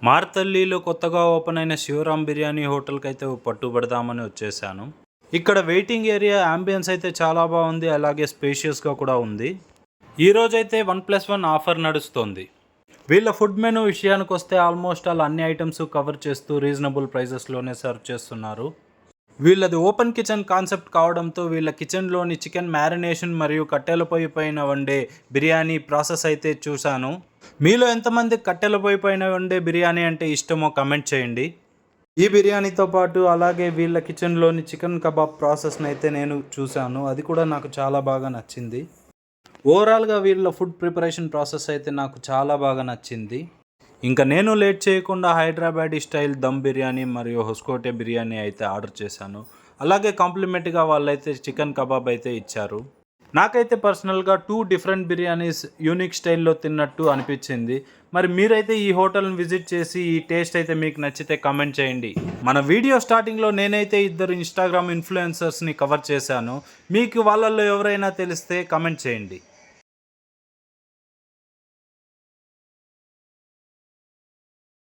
మార్తల్లిలో కొత్తగా ఓపెన్ అయిన శివరాం బిర్యానీ హోటల్కి అయితే పట్టుబడదామని వచ్చేసాను. ఇక్కడ వెయిటింగ్ ఏరియా యాంబియన్స్ అయితే చాలా బాగుంది, అలాగే స్పేషియస్గా కూడా ఉంది. ఈరోజైతే 1+1 ఆఫర్ నడుస్తుంది. వీళ్ళ ఫుడ్ మెనూ విషయానికి వస్తే ఆల్మోస్ట్ ఆల్ అన్ని ఐటమ్స్ కవర్ చేస్తూ రీజనబుల్ ప్రైజెస్లోనే సర్వ్ చేస్తున్నారు. వీళ్ళది ఓపెన్ కిచెన్ కాన్సెప్ట్ కావడంతో వీళ్ళ కిచెన్లోని చికెన్ మ్యారినేషన్ మరియు కట్టెల పొయ్యి పైన వండే బిర్యానీ ప్రాసెస్ అయితే చూశాను. మీలో ఎంతమంది కట్టెల పొయ్యి పైన వండే బిర్యానీ అంటే ఇష్టమో కమెంట్ చేయండి. ఈ బిర్యానీతో పాటు అలాగే వీళ్ళ కిచెన్లోని చికెన్ కబాబ్ ప్రాసెస్ని అయితే నేను చూశాను, అది కూడా నాకు చాలా బాగా నచ్చింది. ఓవరాల్గా వీళ్ళ ఫుడ్ ప్రిపరేషన్ ప్రాసెస్ అయితే నాకు చాలా బాగా నచ్చింది. ఇంకా నేను లేట్ చేయకుండా హైదరాబాదీ స్టైల్ దమ్ బిర్యానీ మరియు హొస్కోటే బిర్యానీ అయితే ఆర్డర్ చేశాను. అలాగే కాంప్లిమెంట్గా వాళ్ళైతే చికెన్ కబాబ్ అయితే ఇచ్చారు. నాకైతే పర్సనల్గా 2 డిఫరెంట్ బిర్యానీస్ యూనిక్ స్టైల్లో తిన్నట్టు అనిపించింది. మరి మీరైతే ఈ హోటల్ని విజిట్ చేసి ఈ టేస్ట్ అయితే మీకు నచ్చితే కామెంట్ చేయండి. మన వీడియో స్టార్టింగ్లో నేనైతే 2 ఇన్స్టాగ్రామ్ ఇన్ఫ్లుయెన్సర్స్ని కవర్ చేశాను. మీకు వాళ్ళల్లో ఎవరైనా తెలిస్తే కామెంట్ చేయండి.